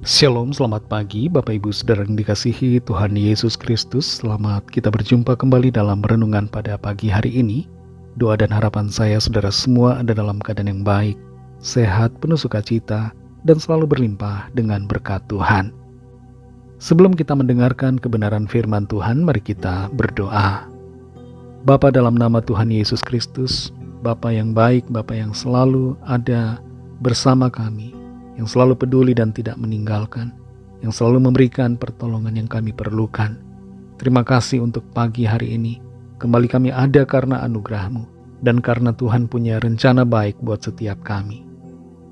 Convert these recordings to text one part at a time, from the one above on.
Shalom, selamat pagi Bapak Ibu Saudara yang dikasihi Tuhan Yesus Kristus. Selamat kita berjumpa kembali dalam renungan pada pagi hari ini. Doa dan harapan saya saudara semua ada dalam keadaan yang baik, sehat, penuh sukacita, dan selalu berlimpah dengan berkat Tuhan. Sebelum kita mendengarkan kebenaran firman Tuhan, mari kita berdoa. Bapa, dalam nama Tuhan Yesus Kristus, Bapa yang baik, Bapa yang selalu ada bersama kami, yang selalu peduli dan tidak meninggalkan, yang selalu memberikan pertolongan yang kami perlukan. Terima kasih untuk pagi hari ini. Kembali kami ada karena anugerah-Mu, dan karena Tuhan punya rencana baik buat setiap kami.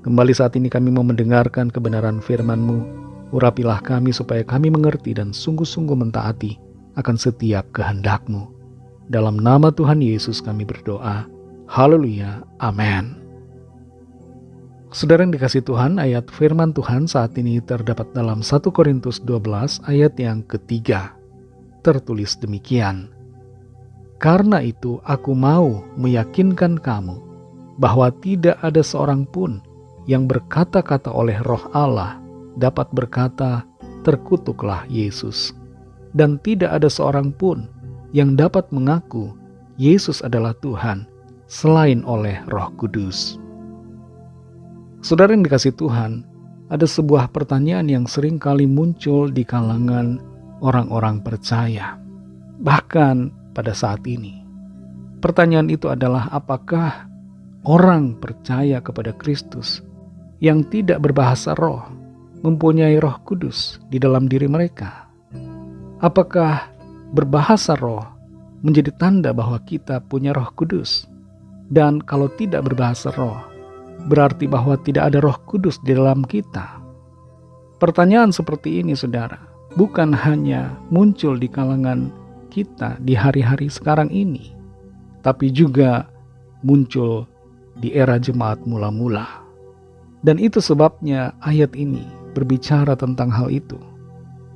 Kembali saat ini kami mau mendengarkan kebenaran firman-Mu. Urapilah kami supaya kami mengerti dan sungguh-sungguh mentaati akan setiap kehendak-Mu. Dalam nama Tuhan Yesus kami berdoa. Haleluya. Amin. Saudara yang dikasihi Tuhan, ayat firman Tuhan saat ini terdapat dalam 1 Korintus 12 ayat yang ketiga. Tertulis demikian. Karena itu aku mau meyakinkan kamu bahwa tidak ada seorang pun yang berkata-kata oleh Roh Allah dapat berkata, terkutuklah Yesus. Dan tidak ada seorang pun yang dapat mengaku Yesus adalah Tuhan selain oleh Roh Kudus. Saudara yang dikasihi Tuhan, ada sebuah pertanyaan yang sering kali muncul di kalangan orang-orang percaya. Bahkan pada saat ini. Pertanyaan itu adalah apakah orang percaya kepada Kristus yang tidak berbahasa roh mempunyai Roh Kudus di dalam diri mereka? Apakah berbahasa roh menjadi tanda bahwa kita punya Roh Kudus? Dan kalau tidak berbahasa roh, berarti bahwa tidak ada Roh Kudus di dalam kita. Pertanyaan seperti ini, saudara, bukan hanya muncul di kalangan kita di hari-hari sekarang ini, tapi juga muncul di era jemaat mula-mula. Dan itu sebabnya ayat ini berbicara tentang hal itu.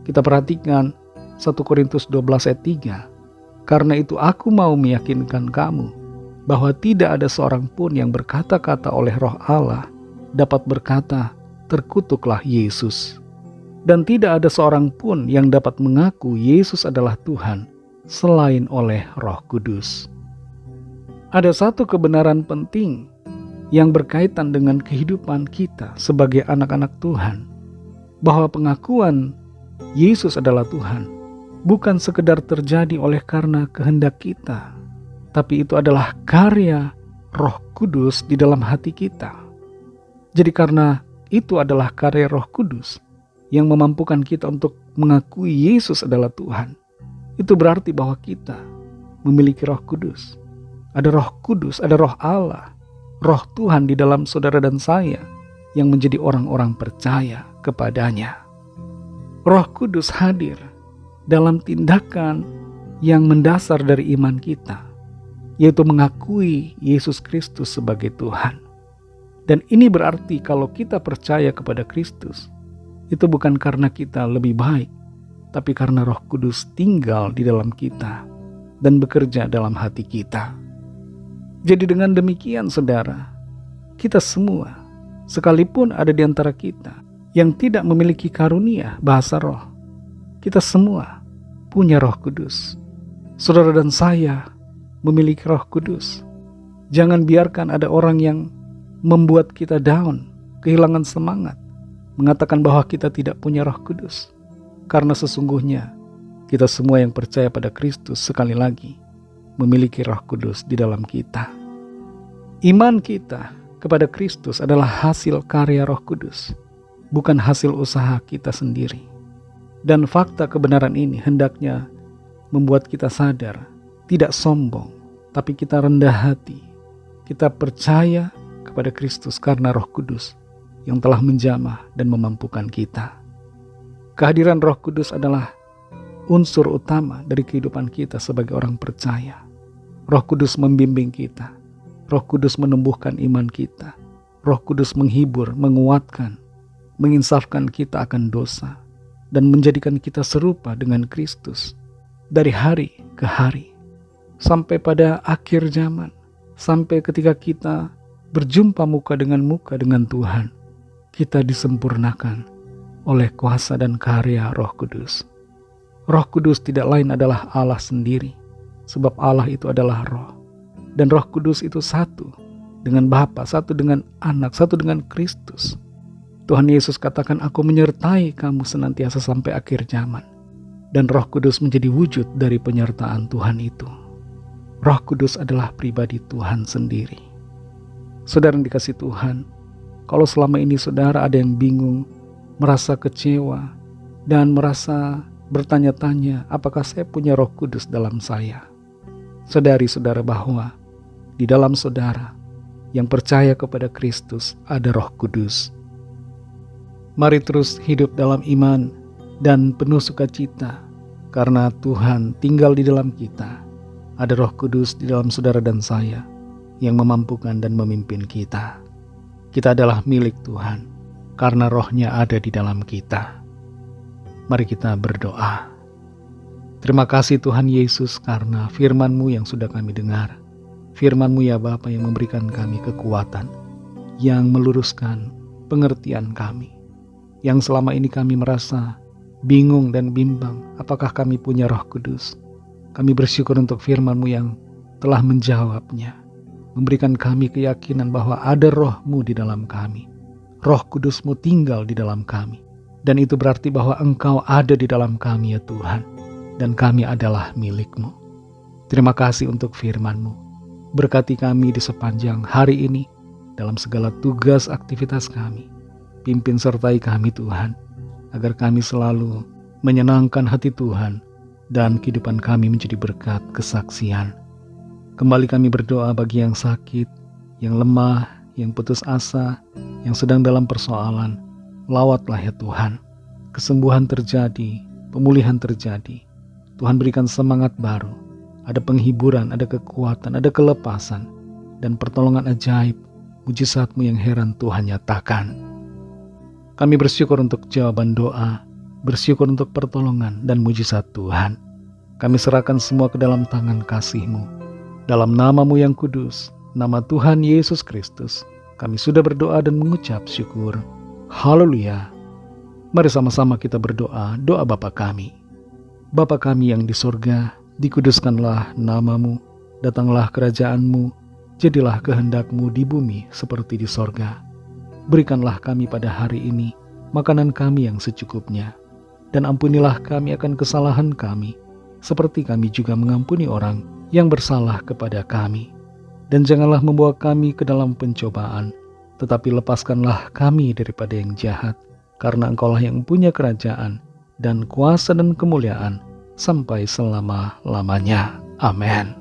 Kita perhatikan 1 Korintus 12 ayat 3. Karena itu aku mau meyakinkan kamu bahwa tidak ada seorang pun yang berkata-kata oleh Roh Allah dapat berkata, terkutuklah Yesus. Dan tidak ada seorang pun yang dapat mengaku Yesus adalah Tuhan selain oleh Roh Kudus. Ada satu kebenaran penting yang berkaitan dengan kehidupan kita sebagai anak-anak Tuhan, bahwa pengakuan Yesus adalah Tuhan bukan sekedar terjadi oleh karena kehendak kita, tapi itu adalah karya Roh Kudus di dalam hati kita. Jadi karena itu adalah karya Roh Kudus yang memampukan kita untuk mengakui Yesus adalah Tuhan, itu berarti bahwa kita memiliki Roh Kudus. Ada Roh Kudus, ada Roh Allah, Roh Tuhan di dalam saudara dan saya yang menjadi orang-orang percaya kepadanya. Roh Kudus hadir dalam tindakan yang mendasar dari iman kita, yaitu mengakui Yesus Kristus sebagai Tuhan. Dan ini berarti kalau kita percaya kepada Kristus, itu bukan karena kita lebih baik, tapi karena Roh Kudus tinggal di dalam kita dan bekerja dalam hati kita. Jadi dengan demikian, saudara, kita semua, sekalipun ada di antara kita yang tidak memiliki karunia bahasa roh, kita semua punya Roh Kudus. Saudara dan saya memiliki Roh Kudus. Jangan biarkan ada orang yang membuat kita down, kehilangan semangat, mengatakan bahwa kita tidak punya Roh Kudus. Karena sesungguhnya kita semua yang percaya pada Kristus sekali lagi memiliki Roh Kudus di dalam kita. Iman kita kepada Kristus adalah hasil karya Roh Kudus, bukan hasil usaha kita sendiri. Dan fakta kebenaran ini hendaknya membuat kita sadar, tidak sombong, tapi kita rendah hati. Kita percaya kepada Kristus karena Roh Kudus yang telah menjamah dan memampukan kita. Kehadiran Roh Kudus adalah unsur utama dari kehidupan kita sebagai orang percaya. Roh Kudus membimbing kita. Roh Kudus menumbuhkan iman kita. Roh Kudus menghibur, menguatkan, menginsafkan kita akan dosa, dan menjadikan kita serupa dengan Kristus dari hari ke hari, sampai pada akhir zaman, sampai ketika kita berjumpa muka dengan Tuhan, kita disempurnakan oleh kuasa dan karya Roh Kudus. Roh Kudus tidak lain adalah Allah sendiri, sebab Allah itu adalah Roh. Dan Roh Kudus itu satu dengan Bapa, satu dengan Anak, satu dengan Kristus. Tuhan Yesus katakan, "Aku menyertai kamu senantiasa sampai akhir zaman." Dan Roh Kudus menjadi wujud dari penyertaan Tuhan itu. Roh Kudus adalah pribadi Tuhan sendiri. Saudara yang dikasihi Tuhan, kalau selama ini saudara ada yang bingung, merasa kecewa, dan merasa bertanya-tanya, apakah saya punya Roh Kudus dalam saya? Saudari-saudara, bahwa di dalam saudara yang percaya kepada Kristus ada Roh Kudus. Mari terus hidup dalam iman dan penuh sukacita, karena Tuhan tinggal di dalam kita. Ada Roh Kudus di dalam saudara dan saya yang memampukan dan memimpin kita. Kita adalah milik Tuhan karena Roh-Nya ada di dalam kita. Mari kita berdoa. Terima kasih Tuhan Yesus karena firman-Mu yang sudah kami dengar. Firman-Mu ya Bapa yang memberikan kami kekuatan, yang meluruskan pengertian kami. Yang selama ini kami merasa bingung dan bimbang, apakah kami punya Roh Kudus? Kami bersyukur untuk firman-Mu yang telah menjawabnya, memberikan kami keyakinan bahwa ada Roh-Mu di dalam kami. Roh Kudus-Mu tinggal di dalam kami. Dan itu berarti bahwa Engkau ada di dalam kami ya Tuhan, dan kami adalah milik-Mu. Terima kasih untuk firman-Mu. Berkati kami di sepanjang hari ini, dalam segala tugas aktivitas kami. Pimpin sertai kami Tuhan, agar kami selalu menyenangkan hati Tuhan, dan kehidupan kami menjadi berkat kesaksian. Kembali kami berdoa bagi yang sakit, yang lemah, yang putus asa, yang sedang dalam persoalan. Lawatlah ya Tuhan, kesembuhan terjadi, pemulihan terjadi. Tuhan berikan semangat baru, ada penghiburan, ada kekuatan, ada kelepasan, dan pertolongan ajaib, mujizat-Mu yang heran Tuhan nyatakan. Kami bersyukur untuk jawaban doa, bersyukur untuk pertolongan dan mujizat Tuhan. Kami serahkan semua ke dalam tangan kasih-Mu. Dalam nama-Mu yang kudus, nama Tuhan Yesus Kristus, kami sudah berdoa dan mengucap syukur. Haleluya. Mari sama-sama kita berdoa, doa Bapa kami. Bapa kami yang di sorga, dikuduskanlah nama-Mu, datanglah kerajaan-Mu, jadilah kehendak-Mu di bumi seperti di sorga. Berikanlah kami pada hari ini makanan kami yang secukupnya, dan ampunilah kami akan kesalahan kami, seperti kami juga mengampuni orang yang bersalah kepada kami. Dan janganlah membawa kami ke dalam pencobaan, tetapi lepaskanlah kami daripada yang jahat, karena Engkaulah yang punya kerajaan, dan kuasa dan kemuliaan, sampai selama-lamanya. Amin.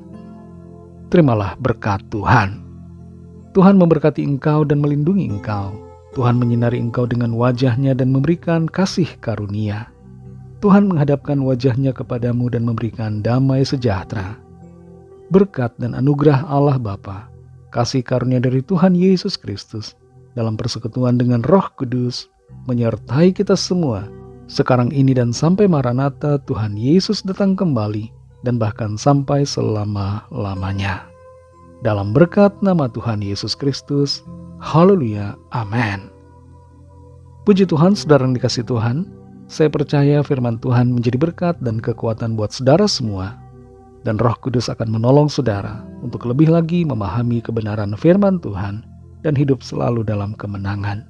Terimalah berkat Tuhan. Tuhan memberkati engkau dan melindungi engkau. Tuhan menyinari engkau dengan wajah-Nya dan memberikan kasih karunia. Tuhan menghadapkan wajah-Nya kepadamu dan memberikan damai sejahtera. Berkat dan anugerah Allah Bapa, kasih karunia dari Tuhan Yesus Kristus, dalam persekutuan dengan Roh Kudus, menyertai kita semua, sekarang ini dan sampai Maranatha Tuhan Yesus datang kembali, dan bahkan sampai selama-lamanya. Dalam berkat nama Tuhan Yesus Kristus, haleluya, amin. Puji Tuhan, saudara yang dikasihi Tuhan, saya percaya firman Tuhan menjadi berkat dan kekuatan buat saudara semua. Dan Roh Kudus akan menolong saudara untuk lebih lagi memahami kebenaran firman Tuhan dan hidup selalu dalam kemenangan.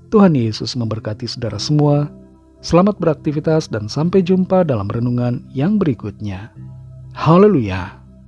Tuhan Yesus memberkati saudara semua. Selamat beraktivitas dan sampai jumpa dalam renungan yang berikutnya. Haleluya.